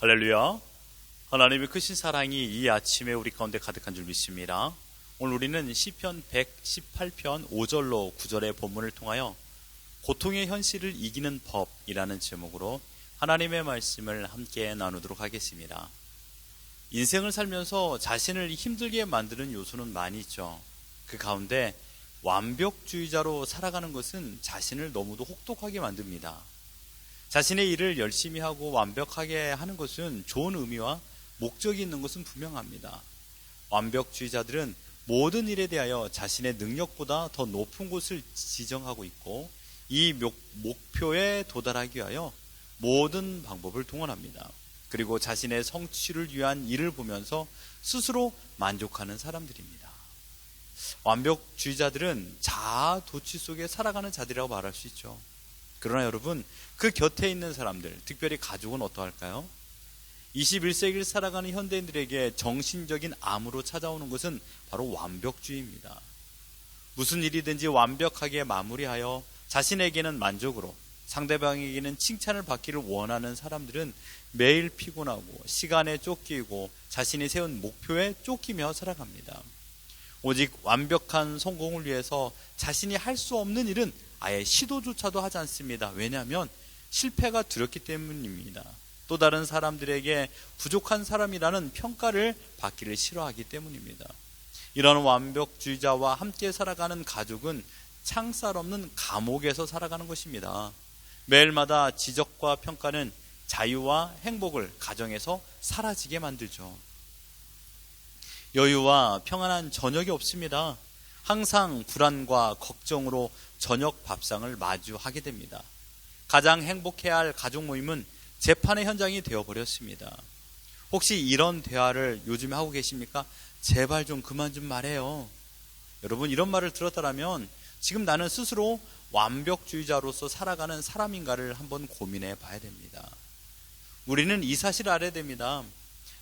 할렐루야. 하나님의 크신 사랑이 이 아침에 우리 가운데 가득한 줄 믿습니다. 오늘 우리는 시편 118편 5절로 9절의 본문을 통하여 고통의 현실을 이기는 법이라는 제목으로 하나님의 말씀을 함께 나누도록 하겠습니다. 인생을 살면서 자신을 힘들게 만드는 요소는 많이 있죠. 그 가운데 완벽주의자로 살아가는 것은 자신을 너무도 혹독하게 만듭니다. 자신의 일을 열심히 하고 완벽하게 하는 것은 좋은 의미와 목적이 있는 것은 분명합니다. 완벽주의자들은 모든 일에 대하여 자신의 능력보다 더 높은 곳을 지정하고 있고 이 목표에 도달하기 위하여 모든 방법을 동원합니다. 그리고 자신의 성취를 위한 일을 보면서 스스로 만족하는 사람들입니다. 완벽주의자들은 자아 도취 속에 살아가는 자들이라고 말할 수 있죠. 그러나 여러분, 그 곁에 있는 사람들, 특별히 가족은 어떠할까요? 21세기를 살아가는 현대인들에게 정신적인 암으로 찾아오는 것은 바로 완벽주의입니다. 무슨 일이든지 완벽하게 마무리하여 자신에게는 만족으로, 상대방에게는 칭찬을 받기를 원하는 사람들은 매일 피곤하고 시간에 쫓기고 자신이 세운 목표에 쫓기며 살아갑니다. 오직 완벽한 성공을 위해서 자신이 할 수 없는 일은 아예 시도조차도 하지 않습니다. 왜냐하면 실패가 두렵기 때문입니다. 또 다른 사람들에게 부족한 사람이라는 평가를 받기를 싫어하기 때문입니다. 이런 완벽주의자와 함께 살아가는 가족은 창살 없는 감옥에서 살아가는 것입니다. 매일마다 지적과 평가는 자유와 행복을 가정에서 사라지게 만들죠. 여유와 평안한 저녁이 없습니다. 항상 불안과 걱정으로 저녁 밥상을 마주하게 됩니다. 가장 행복해야 할 가족 모임은 재판의 현장이 되어버렸습니다. 혹시 이런 대화를 요즘에 하고 계십니까? 제발 좀 그만 좀 말해요. 여러분, 이런 말을 들었다면 지금 나는 스스로 완벽주의자로서 살아가는 사람인가를 한번 고민해 봐야 됩니다. 우리는 이 사실을 알아야 됩니다.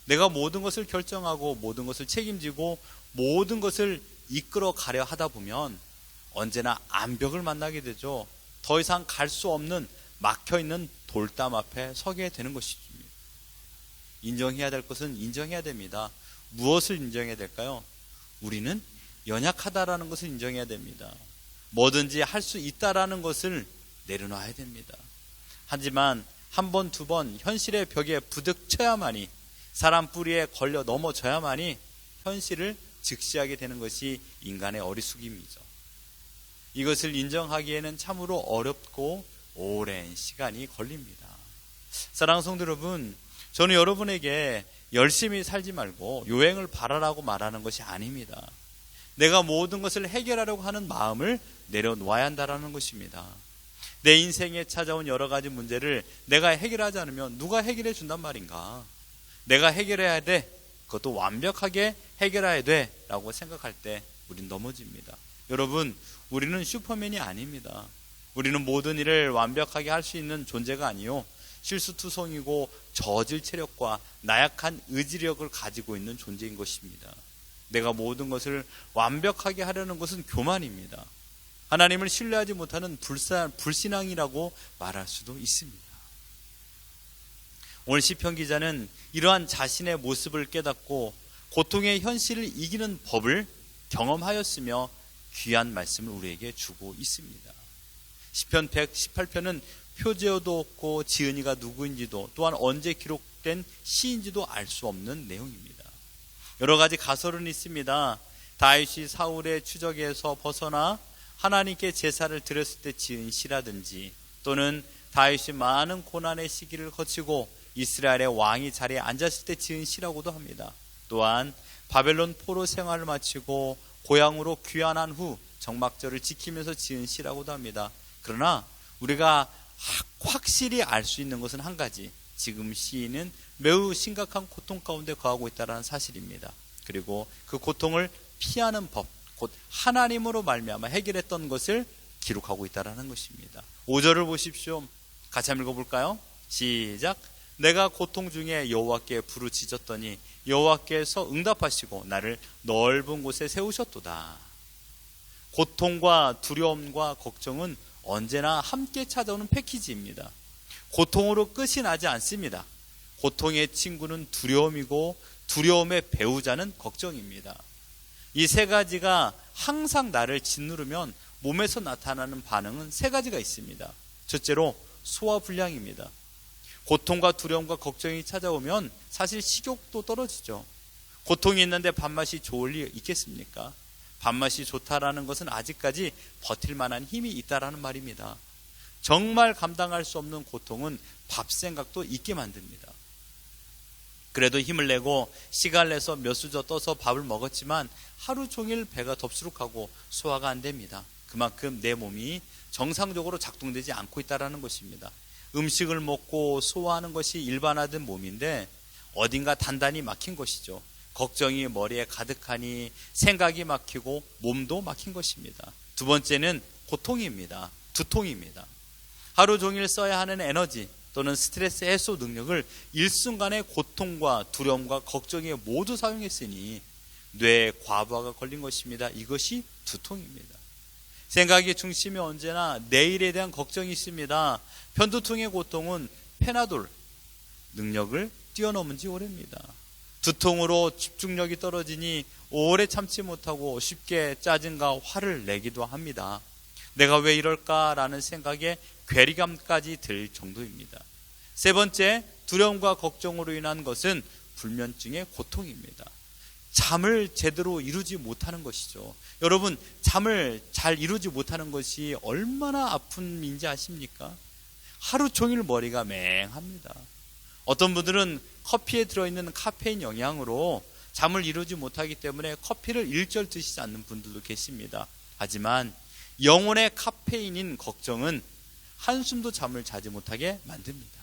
내가 모든 것을 결정하고 모든 것을 책임지고 모든 것을 이끌어 가려 하다 보면 언제나 암벽을 만나게 되죠. 더 이상 갈 수 없는 막혀있는 돌담 앞에 서게 되는 것입니다. 인정해야 될 것은 인정해야 됩니다. 무엇을 인정해야 될까요? 우리는 연약하다라는 것을 인정해야 됩니다. 뭐든지 할 수 있다라는 것을 내려놔야 됩니다. 하지만 한 번, 두 번 현실의 벽에 부딪혀야만이, 사람 뿌리에 걸려 넘어져야만이 현실을 직시하게 되는 것이 인간의 어리숙임이죠. 이것을 인정하기에는 참으로 어렵고 오랜 시간이 걸립니다. 사랑하는 성도 여러분, 저는 여러분에게 열심히 살지 말고 요행을 바라라고 말하는 것이 아닙니다. 내가 모든 것을 해결하려고 하는 마음을 내려놓아야 한다는 것입니다. 내 인생에 찾아온 여러 가지 문제를 내가 해결하지 않으면 누가 해결해 준단 말인가? 내가 해결해야 돼, 그것도 완벽하게 해결해야 돼 라고 생각할 때 우린 넘어집니다. 여러분, 우리는 슈퍼맨이 아닙니다. 우리는 모든 일을 완벽하게 할 수 있는 존재가 아니요, 실수투성이고 저질 체력과 나약한 의지력을 가지고 있는 존재인 것입니다. 내가 모든 것을 완벽하게 하려는 것은 교만입니다. 하나님을 신뢰하지 못하는 불신앙이라고 말할 수도 있습니다. 오늘 시편 기자는 이러한 자신의 모습을 깨닫고 고통의 현실을 이기는 법을 경험하였으며 귀한 말씀을 우리에게 주고 있습니다. 시편 118편은 표제어도 없고 지은이가 누구인지도 또한 언제 기록된 시인지도 알 수 없는 내용입니다. 여러 가지 가설은 있습니다. 다윗이 사울의 추적에서 벗어나 하나님께 제사를 드렸을 때 지은 시라든지, 또는 다윗이 많은 고난의 시기를 거치고 이스라엘의 왕이 자리에 앉았을 때 지은 시라고도 합니다. 또한 바벨론 포로 생활을 마치고 고향으로 귀환한 후 정막절을 지키면서 지은 시라고도 합니다. 그러나 우리가 확실히 알 수 있는 것은 한 가지, 지금 시인은 매우 심각한 고통 가운데 거하고 있다는 사실입니다. 그리고 그 고통을 피하는 법, 곧 하나님으로 말미암아 해결했던 것을 기록하고 있다는 것입니다. 5절을 보십시오. 같이 한번 읽어볼까요? 시작. 내가 고통 중에 여호와께 부르짖었더니 여호와께서 응답하시고 나를 넓은 곳에 세우셨도다. 고통과 두려움과 걱정은 언제나 함께 찾아오는 패키지입니다. 고통으로 끝이 나지 않습니다. 고통의 친구는 두려움이고 두려움의 배우자는 걱정입니다. 이 세 가지가 항상 나를 짓누르면 몸에서 나타나는 반응은 세 가지가 있습니다. 첫째로 소화불량입니다. 고통과 두려움과 걱정이 찾아오면 사실 식욕도 떨어지죠. 고통이 있는데 밥맛이 좋을 리 있겠습니까? 밥맛이 좋다라는 것은 아직까지 버틸 만한 힘이 있다라는 말입니다. 정말 감당할 수 없는 고통은 밥 생각도 있게 만듭니다. 그래도 힘을 내고 시간을 내서 몇 수저 떠서 밥을 먹었지만 하루 종일 배가 덥수룩하고 소화가 안 됩니다. 그만큼 내 몸이 정상적으로 작동되지 않고 있다는 것입니다. 음식을 먹고 소화하는 것이 일반화된 몸인데 어딘가 단단히 막힌 것이죠. 걱정이 머리에 가득하니 생각이 막히고 몸도 막힌 것입니다. 두 번째는 고통입니다. 두통입니다. 하루 종일 써야 하는 에너지 또는 스트레스 해소 능력을 일순간에 고통과 두려움과 걱정에 모두 사용했으니 뇌에 과부하가 걸린 것입니다. 이것이 두통입니다. 생각의 중심이 언제나 내일에 대한 걱정이 있습니다. 편두통의 고통은 페나돌 능력을 뛰어넘은 지 오래입니다. 두통으로 집중력이 떨어지니 오래 참지 못하고 쉽게 짜증과 화를 내기도 합니다. 내가 왜 이럴까라는 생각에 괴리감까지 들 정도입니다. 세 번째, 두려움과 걱정으로 인한 것은 불면증의 고통입니다. 잠을 제대로 이루지 못하는 것이죠. 여러분, 잠을 잘 이루지 못하는 것이 얼마나 아픔인지 아십니까? 하루 종일 머리가 맹합니다. 어떤 분들은 커피에 들어있는 카페인 영향으로 잠을 이루지 못하기 때문에 커피를 일절 드시지 않는 분들도 계십니다. 하지만 영혼의 카페인인 걱정은 한숨도 잠을 자지 못하게 만듭니다.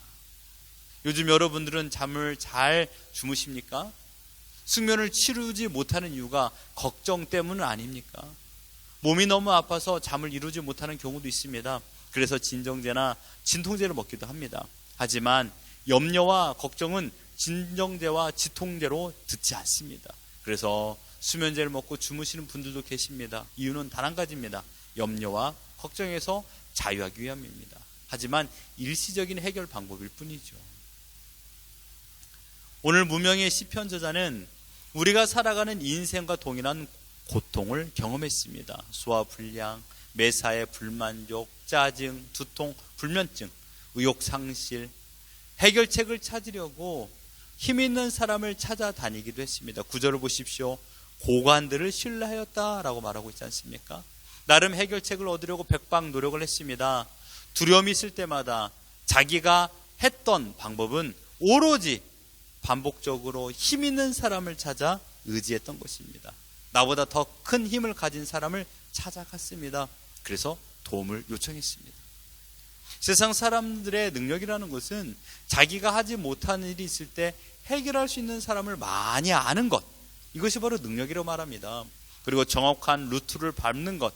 요즘 여러분들은 잠을 잘 주무십니까? 숙면을 치르지 못하는 이유가 걱정 때문은 아닙니까? 몸이 너무 아파서 잠을 이루지 못하는 경우도 있습니다. 그래서 진정제나 진통제를 먹기도 합니다. 하지만 염려와 걱정은 진정제와 지통제로 듣지 않습니다. 그래서 수면제를 먹고 주무시는 분들도 계십니다. 이유는 단 한 가지입니다. 염려와 걱정에서 자유하기 위함입니다. 하지만 일시적인 해결 방법일 뿐이죠. 오늘 무명의 시편 저자는 우리가 살아가는 인생과 동일한 고통을 경험했습니다. 소화불량, 매사에 불만족, 짜증, 두통, 불면증, 의욕상실, 해결책을 찾으려고 힘 있는 사람을 찾아다니기도 했습니다. 9절을 보십시오. 고관들을 신뢰하였다라고 말하고 있지 않습니까? 나름 해결책을 얻으려고 백방 노력을 했습니다. 두려움이 있을 때마다 자기가 했던 방법은 오로지 반복적으로 힘 있는 사람을 찾아 의지했던 것입니다. 나보다 더 큰 힘을 가진 사람을 찾아갔습니다. 그래서 도움을 요청했습니다. 세상 사람들의 능력이라는 것은 자기가 하지 못하는 일이 있을 때 해결할 수 있는 사람을 많이 아는 것, 이것이 바로 능력이라고 말합니다. 그리고 정확한 루트를 밟는 것,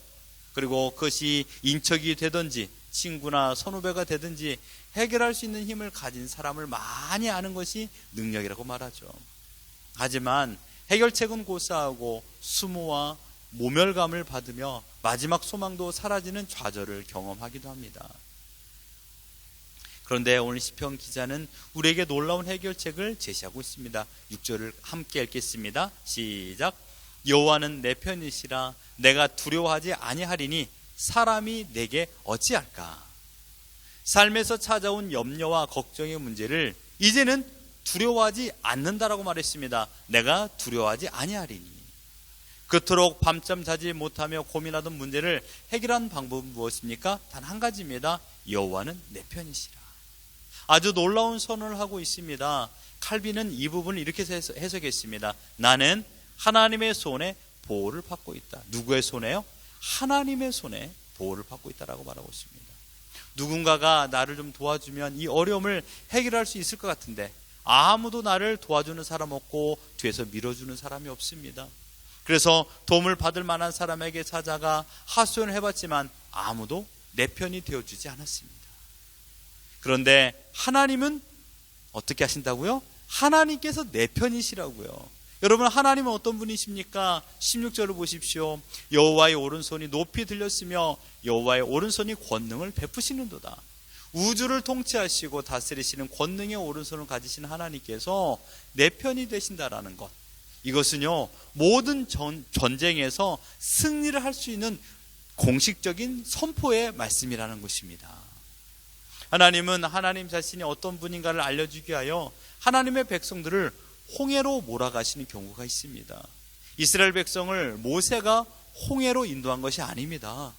그리고 그것이 인척이 되든지 친구나 선후배가 되든지 해결할 수 있는 힘을 가진 사람을 많이 아는 것이 능력이라고 말하죠. 하지만 해결책은 고사하고 수모와 모멸감을 받으며 마지막 소망도 사라지는 좌절을 경험하기도 합니다. 그런데 오늘 시편 기자는 우리에게 놀라운 해결책을 제시하고 있습니다. 6절을 함께 읽겠습니다. 시작. 여호와는 내 편이시라 내가 두려워하지 아니하리니 사람이 내게 어찌할까. 삶에서 찾아온 염려와 걱정의 문제를 이제는 두려워하지 않는다라고 말했습니다. 내가 두려워하지 아니하리니. 그토록 밤잠 자지 못하며 고민하던 문제를 해결한 방법은 무엇입니까? 단 한 가지입니다. 여호와는 내 편이시라. 아주 놀라운 선언을 하고 있습니다. 칼빈은 이 부분을 이렇게 해석했습니다. 나는 하나님의 손에 보호를 받고 있다. 누구의 손에요? 하나님의 손에 보호를 받고 있다라고 말하고 있습니다. 누군가가 나를 좀 도와주면 이 어려움을 해결할 수 있을 것 같은데 아무도 나를 도와주는 사람 없고 뒤에서 밀어주는 사람이 없습니다. 그래서 도움을 받을 만한 사람에게 찾아가 하소연을 해봤지만 아무도 내 편이 되어주지 않았습니다. 그런데 하나님은 어떻게 하신다고요? 하나님께서 내 편이시라고요. 여러분, 하나님은 어떤 분이십니까? 16절을 보십시오. 여호와의 오른손이 높이 들렸으며 여호와의 오른손이 권능을 베푸시는도다. 우주를 통치하시고 다스리시는 권능의 오른손을 가지신 하나님께서 내 편이 되신다라는 것, 이것은요 모든 전쟁에서 승리를 할 수 있는 공식적인 선포의 말씀이라는 것입니다. 하나님은 하나님 자신이 어떤 분인가를 알려주기 위하여 하나님의 백성들을 홍해로 몰아가시는 경우가 있습니다. 이스라엘 백성을 모세가 홍해로 인도한 것이 아닙니다.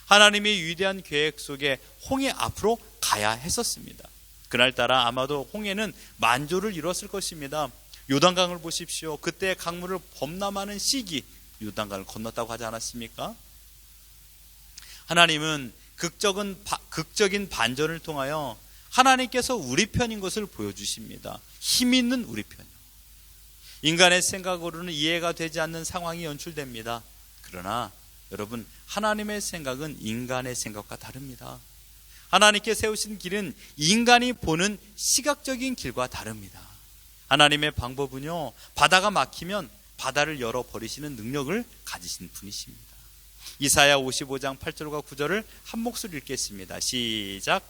하나님의 위대한 계획 속에 홍해 앞으로 가야 했었습니다. 그날따라 아마도 홍해는 만조를 이뤘을 것입니다. 요단강을 보십시오. 그때 강물을 범람하는 시기, 요단강을 건넜다고 하지 않았습니까? 하나님은 극적인 반전을 통하여 하나님께서 우리 편인 것을 보여주십니다. 힘 있는 우리 편이요. 인간의 생각으로는 이해가 되지 않는 상황이 연출됩니다. 그러나 여러분, 하나님의 생각은 인간의 생각과 다릅니다. 하나님께 세우신 길은 인간이 보는 시각적인 길과 다릅니다. 하나님의 방법은요, 바다가 막히면 바다를 열어버리시는 능력을 가지신 분이십니다. 이사야 55장 8절과 9절을 한 목소리 읽겠습니다. 시작.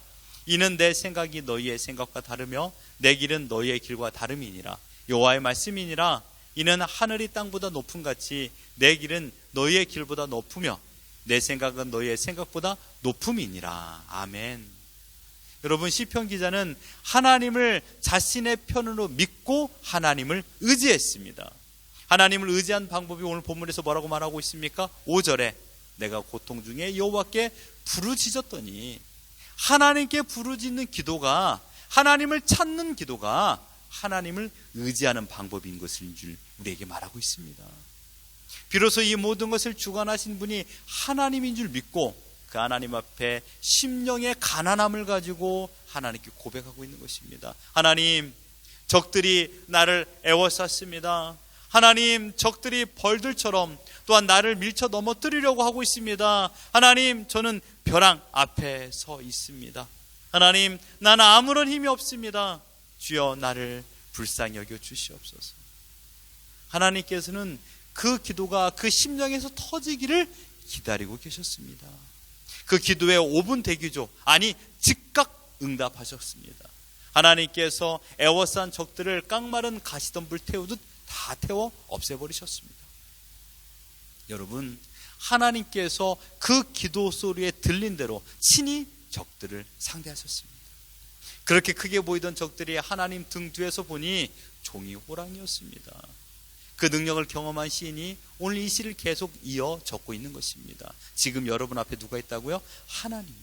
이는 내 생각이 너희의 생각과 다르며 내 길은 너희의 길과 다름이니라. 여호와의 말씀이니라. 이는 하늘이 땅보다 높음 같이 내 길은 너희의 길보다 높으며 내 생각은 너희의 생각보다 높음이니라. 아멘. 여러분, 시편 기자는 하나님을 자신의 편으로 믿고 하나님을 의지했습니다. 하나님을 의지한 방법이 오늘 본문에서 뭐라고 말하고 있습니까? 5절에 내가 고통 중에 여호와께 부르짖었더니, 하나님께 부르짖는 기도가, 하나님을 찾는 기도가 하나님을 의지하는 방법인 것인 줄 우리에게 말하고 있습니다. 비로소 이 모든 것을 주관하신 분이 하나님인 줄 믿고 그 하나님 앞에 심령의 가난함을 가지고 하나님께 고백하고 있는 것입니다. 하나님, 적들이 나를 애워쌌습니다. 하나님, 적들이 벌들처럼 또한 나를 밀쳐 넘어뜨리려고 하고 있습니다. 하나님, 저는 벼랑 앞에 서 있습니다. 하나님, 나는 아무런 힘이 없습니다. 주여, 나를 불쌍히 여겨 주시옵소서. 하나님께서는 그 기도가 그 심령에서 터지기를 기다리고 계셨습니다. 그 기도에 5분 대기죠. 아니, 즉각 응답하셨습니다. 하나님께서 애워싼 적들을 깡마른 가시덤불 태우듯 다 태워 없애버리셨습니다. 여러분, 하나님께서 그 기도 소리에 들린 대로 친히 적들을 상대하셨습니다. 그렇게 크게 보이던 적들이 하나님 등 뒤에서 보니 종이 호랑이였습니다. 그 능력을 경험한 시인이 오늘 이 시를 계속 이어 적고 있는 것입니다. 지금 여러분 앞에 누가 있다고요? 하나님.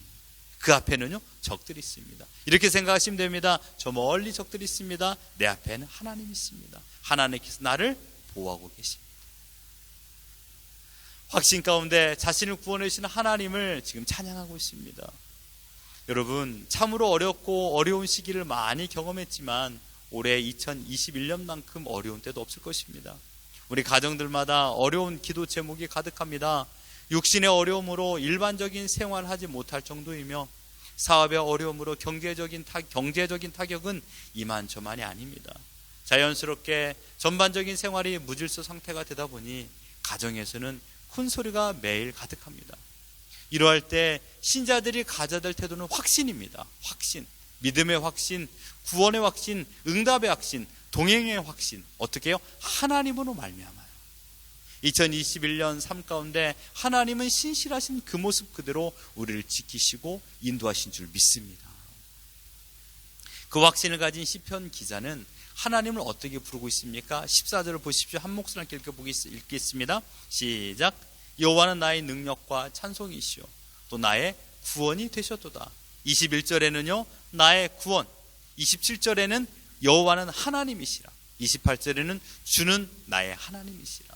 그 앞에는요, 적들이 있습니다. 이렇게 생각하시면 됩니다. 저 멀리 적들이 있습니다. 내 앞에는 하나님이 있습니다. 하나님께서 나를 보호하고 계십니다. 확신 가운데 자신을 구원해 주시는 하나님을 지금 찬양하고 있습니다. 여러분, 참으로 어렵고 어려운 시기를 많이 경험했지만 올해 2021년만큼 어려운 때도 없을 것입니다. 우리 가정들마다 어려운 기도 제목이 가득합니다. 육신의 어려움으로 일반적인 생활을 하지 못할 정도이며 사업의 어려움으로 경제적인 타격은 이만저만이 아닙니다. 자연스럽게 전반적인 생활이 무질서 상태가 되다 보니 가정에서는 큰 소리가 매일 가득합니다. 이러할 때 신자들이 가져야 될 태도는 확신입니다. 확신, 믿음의 확신, 구원의 확신, 응답의 확신, 동행의 확신. 어떻게 해요? 하나님으로 말미암아요. 2021년 삶 가운데 하나님은 신실하신 그 모습 그대로 우리를 지키시고 인도하신 줄 믿습니다. 그 확신을 가진 시편 기자는 하나님을 어떻게 부르고 있습니까? 14절을 보십시오. 한 목소리로 읽겠습니다. 시작. 여호와는 나의 능력과 찬송이시오 또 나의 구원이 되셨도다. 21절에는요, 나의 구원. 27절에는 여호와는 하나님이시라. 28절에는 주는 나의 하나님이시라.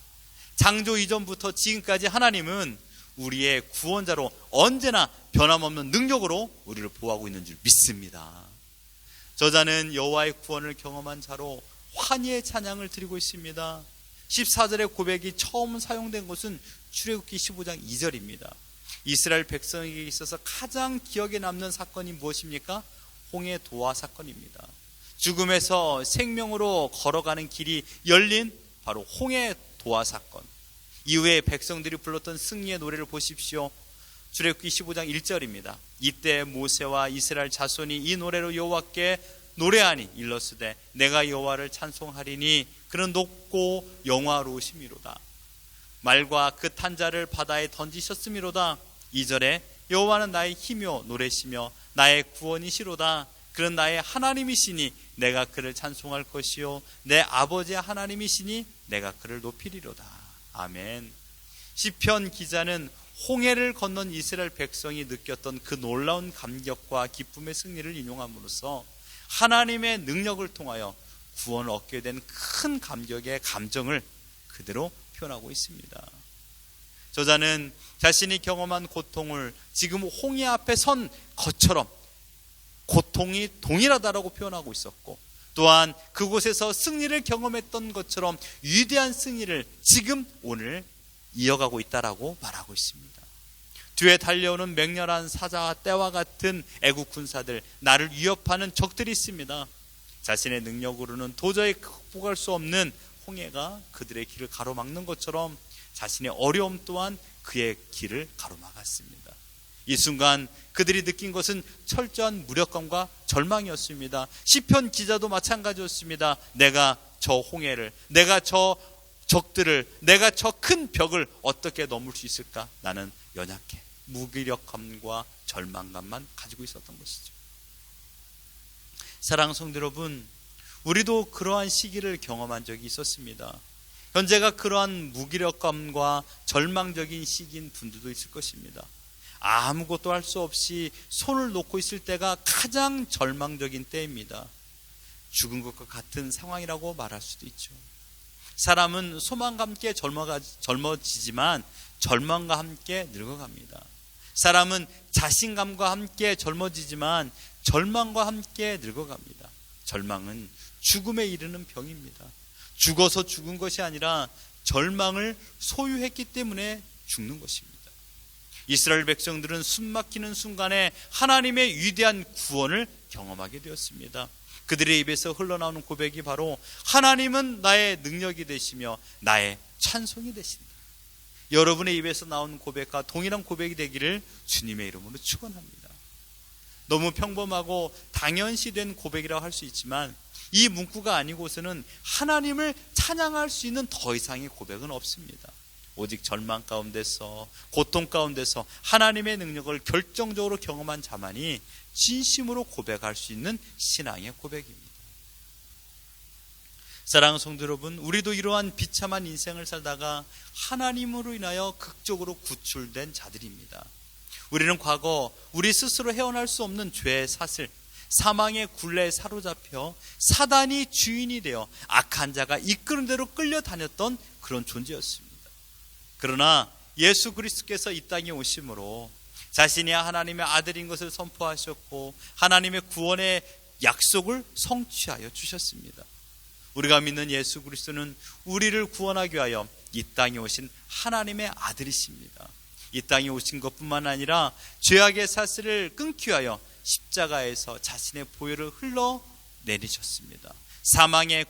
창조 이전부터 지금까지 하나님은 우리의 구원자로 언제나 변함없는 능력으로 우리를 보호하고 있는 줄 믿습니다. 저자는 여호와의 구원을 경험한 자로 환희의 찬양을 드리고 있습니다. 14절의 고백이 처음 사용된 것은 출애굽기 15장 2절입니다. 이스라엘 백성에게 있어서 가장 기억에 남는 사건이 무엇입니까? 홍해 도화 사건입니다. 죽음에서 생명으로 걸어가는 길이 열린 바로 홍해 도화 사건. 이후에 백성들이 불렀던 승리의 노래를 보십시오. 출애굽기 15장 1절입니다. 이때 모세와 이스라엘 자손이 이 노래로 여호와께 노래하니 일러스되 내가 여호와를 찬송하리니 그는 높고 영화로우심이로다. 말과 그 탄자를 바다에 던지셨음이로다. 2절에 여호와는 나의 힘이요 노래시며 나의 구원이시로다. 그는 나의 하나님이시니 내가 그를 찬송할 것이요 내 아버지의 하나님이시니 내가 그를 높이리로다. 아멘. 시편 기자는 홍해를 건넌 이스라엘 백성이 느꼈던 그 놀라운 감격과 기쁨의 승리를 인용함으로써 하나님의 능력을 통하여 구원을 얻게 된 큰 감격의 감정을 그대로 표현하고 있습니다. 저자는 자신이 경험한 고통을 지금 홍해 앞에 선 것처럼 고통이 동일하다라고 표현하고 있었고, 또한 그곳에서 승리를 경험했던 것처럼 위대한 승리를 지금 오늘 이어가고 있다라고 말하고 있습니다. 뒤에 달려오는 맹렬한 사자와 떼와 같은 애국 군사들, 나를 위협하는 적들이 있습니다. 자신의 능력으로는 도저히 극복할 수 없는 홍해가 그들의 길을 가로막는 것처럼 자신의 어려움 또한 그의 길을 가로막았습니다. 이 순간 그들이 느낀 것은 철저한 무력감과 절망이었습니다. 시편 기자도 마찬가지였습니다. 내가 저 홍해를, 내가 저 적들을, 내가 저 큰 벽을 어떻게 넘을 수 있을까? 나는 연약해. 무기력함과 절망감만 가지고 있었던 것이죠. 사랑하는 성도 여러분, 우리도 그러한 시기를 경험한 적이 있었습니다. 현재가 그러한 무기력감과 절망적인 시기인 분들도 있을 것입니다. 아무것도 할 수 없이 손을 놓고 있을 때가 가장 절망적인 때입니다. 죽은 것과 같은 상황이라고 말할 수도 있죠. 사람은 소망과 함께 젊어지지만 절망과 함께 늙어갑니다. 사람은 자신감과 함께 젊어지지만 절망과 함께 늙어갑니다. 절망은 죽음에 이르는 병입니다. 죽어서 죽은 것이 아니라 절망을 소유했기 때문에 죽는 것입니다. 이스라엘 백성들은 숨막히는 순간에 하나님의 위대한 구원을 경험하게 되었습니다. 그들의 입에서 흘러나오는 고백이 바로 하나님은 나의 능력이 되시며 나의 찬송이 되신다. 여러분의 입에서 나오는 고백과 동일한 고백이 되기를 주님의 이름으로 축원합니다. 너무 평범하고 당연시된 고백이라고 할 수 있지만 이 문구가 아니고서는 하나님을 찬양할 수 있는 더 이상의 고백은 없습니다. 오직 절망 가운데서, 고통 가운데서 하나님의 능력을 결정적으로 경험한 자만이 진심으로 고백할 수 있는 신앙의 고백입니다. 사랑하는 성도 여러분, 우리도 이러한 비참한 인생을 살다가 하나님으로 인하여 극적으로 구출된 자들입니다. 우리는 과거 우리 스스로 헤어날 수 없는 죄의 사슬, 사망의 굴레에 사로잡혀 사단이 주인이 되어 악한 자가 이끄는 대로 끌려다녔던 그런 존재였습니다. 그러나 예수 그리스도께서 이 땅에 오심으로 자신이 하나님의 아들인 것을 선포하셨고 하나님의 구원의 약속을 성취하여 주셨습니다. 우리가 믿는 예수 그리스도는 우리를 구원하기 위하여 이 땅에 오신 하나님의 아들이십니다. 이 땅에 오신 것뿐만 아니라 죄악의 사슬을 끊기 위하여 십자가에서 자신의 보혈을 흘러내리셨습니다. 사망의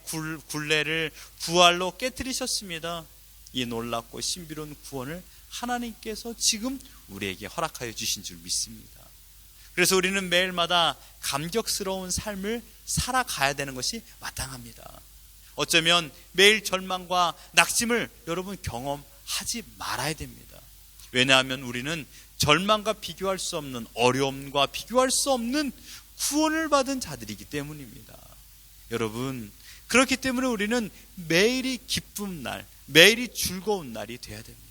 굴레를 부활로 깨뜨리셨습니다. 이 놀랍고 신비로운 구원을 하나님께서 지금 우리에게 허락하여 주신 줄 믿습니다. 그래서 우리는 매일마다 감격스러운 삶을 살아가야 되는 것이 마땅합니다. 어쩌면 매일 절망과 낙심을 여러분 경험하지 말아야 됩니다. 왜냐하면 우리는 절망과 비교할 수 없는, 어려움과 비교할 수 없는 구원을 받은 자들이기 때문입니다. 여러분, 그렇기 때문에 우리는 매일이 기쁜 날, 매일이 즐거운 날이 되어야 됩니다.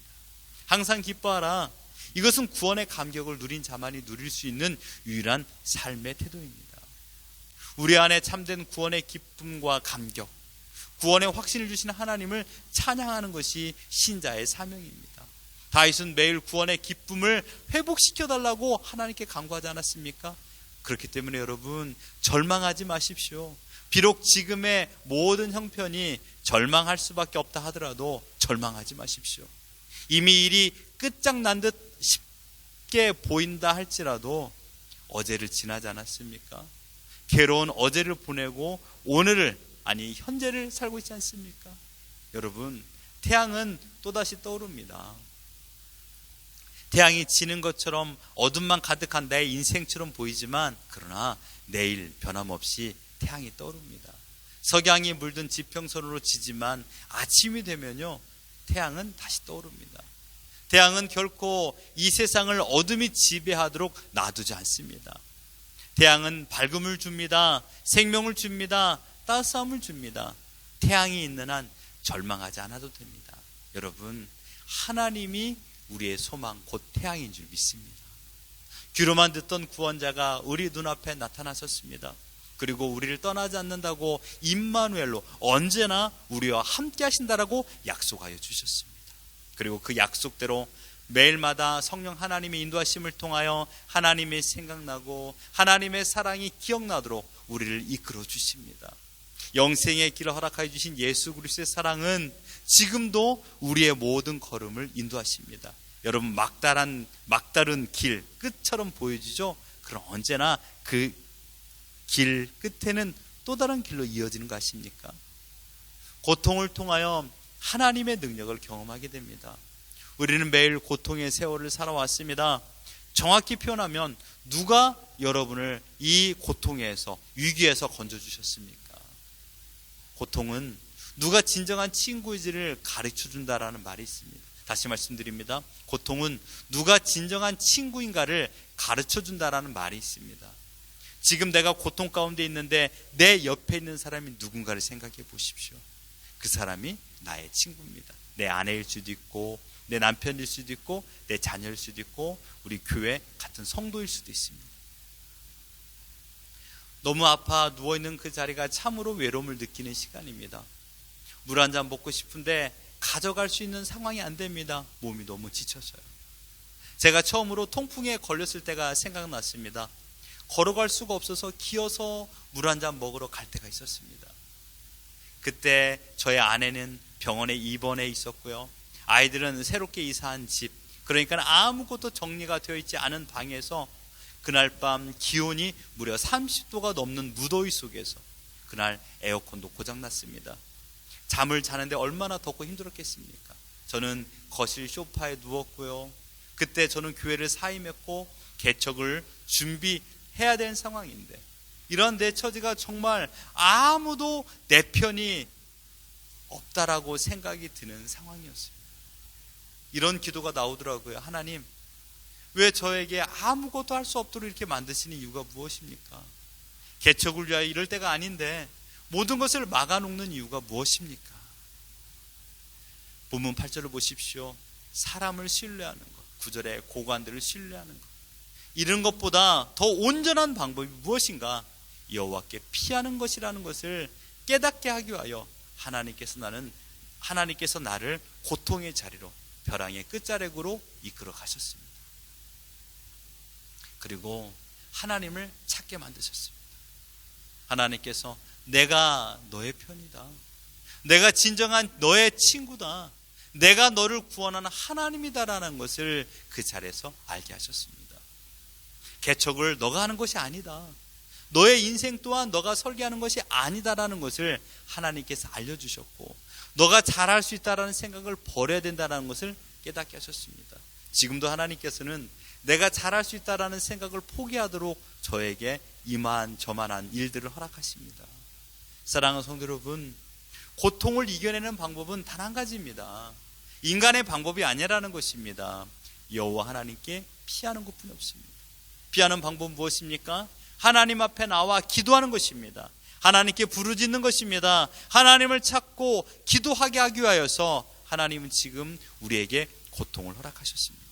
항상 기뻐하라. 이것은 구원의 감격을 누린 자만이 누릴 수 있는 유일한 삶의 태도입니다. 우리 안에 참된 구원의 기쁨과 감격, 구원의 확신을 주신 하나님을 찬양하는 것이 신자의 사명입니다. 다윗은 매일 구원의 기쁨을 회복시켜달라고 하나님께 간구하지 않았습니까? 그렇기 때문에 여러분, 절망하지 마십시오. 비록 지금의 모든 형편이 절망할 수밖에 없다 하더라도 절망하지 마십시오. 이미 일이 끝장난 듯 쉽게 보인다 할지라도 어제를 지나지 않았습니까? 괴로운 어제를 보내고 오늘을, 아니 현재를 살고 있지 않습니까? 여러분, 태양은 또다시 떠오릅니다. 태양이 지는 것처럼 어둠만 가득한 내 인생처럼 보이지만 그러나 내일 변함없이 태양이 떠오릅니다. 석양이 물든 지평선으로 지지만 아침이 되면요 태양은 다시 떠오릅니다. 태양은 결코 이 세상을 어둠이 지배하도록 놔두지 않습니다. 태양은 밝음을 줍니다. 생명을 줍니다. 따스함을 줍니다. 태양이 있는 한 절망하지 않아도 됩니다. 여러분, 하나님이 우리의 소망 곧 태양인 줄 믿습니다. 귀로만 듣던 구원자가 우리 눈앞에 나타나셨습니다. 그리고 우리를 떠나지 않는다고 임마누엘로 언제나 우리와 함께 하신다라고 약속하여 주셨습니다. 그리고 그 약속대로 매일마다 성령 하나님의 인도하심을 통하여 하나님의 생각나고 하나님의 사랑이 기억나도록 우리를 이끌어 주십니다. 영생의 길을 허락하여 주신 예수 그리스도의 사랑은 지금도 우리의 모든 걸음을 인도하십니다. 여러분, 막다른 길 끝처럼 보여지죠? 그럼 언제나 그 길 끝에는 또 다른 길로 이어지는 거 아십니까? 고통을 통하여 하나님의 능력을 경험하게 됩니다. 우리는 매일 고통의 세월을 살아왔습니다. 정확히 표현하면 누가 여러분을 이 고통에서, 위기에서 건져주셨습니까? 고통은 누가 진정한 친구인지를 가르쳐준다라는 말이 있습니다. 다시 말씀드립니다. 고통은 누가 진정한 친구인가를 가르쳐준다라는 말이 있습니다. 지금 내가 고통 가운데 있는데 내 옆에 있는 사람이 누군가를 생각해 보십시오. 그 사람이 나의 친구입니다. 내 아내일 수도 있고 내 남편일 수도 있고 내 자녀일 수도 있고 우리 교회 같은 성도일 수도 있습니다. 너무 아파 누워있는 그 자리가 참으로 외로움을 느끼는 시간입니다. 물 한 잔 먹고 싶은데 가져갈 수 있는 상황이 안 됩니다. 몸이 너무 지쳐서요. 제가 처음으로 통풍에 걸렸을 때가 생각났습니다. 걸어갈 수가 없어서 기어서 물 한 잔 먹으러 갈 때가 있었습니다. 그때 저의 아내는 병원에 입원해 있었고요. 아이들은 새롭게 이사한 집, 그러니까 아무것도 정리가 되어 있지 않은 방에서 그날 밤 기온이 무려 30도가 넘는 무더위 속에서 그날 에어컨도 고장났습니다. 잠을 자는데 얼마나 덥고 힘들었겠습니까? 저는 거실 소파에 누웠고요. 그때 저는 교회를 사임했고 개척을 준비해야 되는 상황인데 이런 내 처지가 정말 아무도 내 편이 없다라고 생각이 드는 상황이었어요. 이런 기도가 나오더라고요. 하나님, 왜 저에게 아무것도 할 수 없도록 이렇게 만드시는 이유가 무엇입니까? 개척을 위하여 이럴 때가 아닌데 모든 것을 막아놓는 이유가 무엇입니까? 본문 8절을 보십시오. 사람을 신뢰하는 것, 9절에 고관들을 신뢰하는 것, 이런 것보다 더 온전한 방법이 무엇인가? 여호와께 피하는 것이라는 것을 깨닫게 하기 위하여 하나님께서 나를 고통의 자리로 벼랑의 끝자락으로 이끌어 가셨습니다. 그리고 하나님을 찾게 만드셨습니다. 하나님께서 내가 너의 편이다, 내가 진정한 너의 친구다, 내가 너를 구원하는 하나님이다라는 것을 그 자리에서 알게 하셨습니다. 개척을 너가 하는 것이 아니다, 너의 인생 또한 너가 설계하는 것이 아니다라는 것을 하나님께서 알려주셨고, 너가 잘할 수 있다라는 생각을 버려야 된다는 것을 깨닫게 하셨습니다. 지금도 하나님께서는 내가 잘할 수 있다라는 생각을 포기하도록 저에게 이만저만한 일들을 허락하십니다. 사랑하는 성도 여러분, 고통을 이겨내는 방법은 단 한 가지입니다. 인간의 방법이 아니라는 것입니다. 여호와 하나님께 피하는 것뿐이 없습니다. 피하는 방법은 무엇입니까? 하나님 앞에 나와 기도하는 것입니다. 하나님께 부르짖는 것입니다. 하나님을 찾고 기도하게 하기 위하여서 하나님은 지금 우리에게 고통을 허락하셨습니다.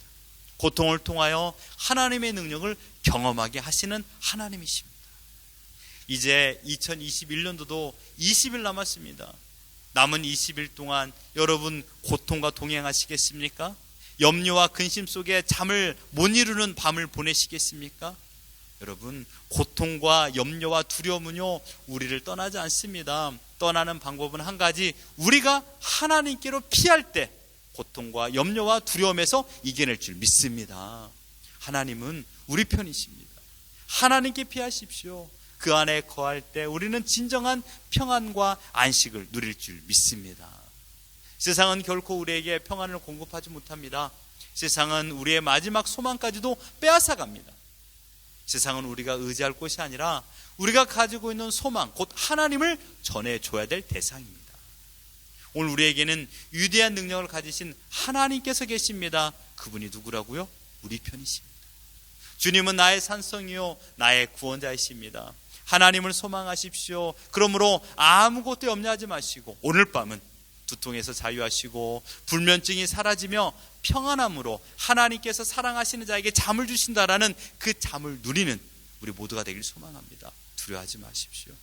고통을 통하여 하나님의 능력을 경험하게 하시는 하나님이십니다. 이제 2021년도도 20일 남았습니다. 남은 20일 동안 여러분 고통과 동행하시겠습니까? 염려와 근심 속에 잠을 못 이루는 밤을 보내시겠습니까? 여러분, 고통과 염려와 두려움은요 우리를 떠나지 않습니다. 떠나는 방법은 한 가지, 우리가 하나님께로 피할 때 고통과 염려와 두려움에서 이겨낼 줄 믿습니다. 하나님은 우리 편이십니다. 하나님께 피하십시오. 그 안에 거할 때 우리는 진정한 평안과 안식을 누릴 줄 믿습니다. 세상은 결코 우리에게 평안을 공급하지 못합니다. 세상은 우리의 마지막 소망까지도 빼앗아갑니다. 세상은 우리가 의지할 곳이 아니라 우리가 가지고 있는 소망, 곧 하나님을 전해줘야 될 대상입니다. 오늘 우리에게는 위대한 능력을 가지신 하나님께서 계십니다. 그분이 누구라고요? 우리 편이십니다. 주님은 나의 산성이요 나의 구원자이십니다. 하나님을 소망하십시오. 그러므로 아무것도 염려하지 마시고 오늘 밤은 두통에서 자유하시고 불면증이 사라지며 평안함으로 하나님께서 사랑하시는 자에게 잠을 주신다라는 그 잠을 누리는 우리 모두가 되길 소망합니다. 두려워하지 마십시오.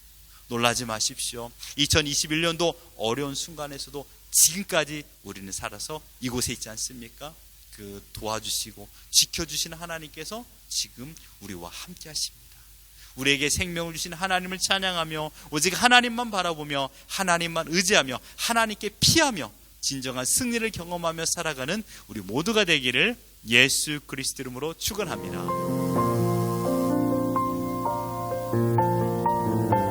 놀라지 마십시오. 2021년도 어려운 순간에서도 지금까지 우리는 살아서 이곳에 있지 않습니까? 그 도와주시고 지켜주시는 하나님께서 지금 우리와 함께 하십니다. 우리에게 생명을 주신 하나님을 찬양하며 오직 하나님만 바라보며 하나님만 의지하며 하나님께 피하며 진정한 승리를 경험하며 살아가는 우리 모두가 되기를 예수 그리스도 이름으로 축원합니다.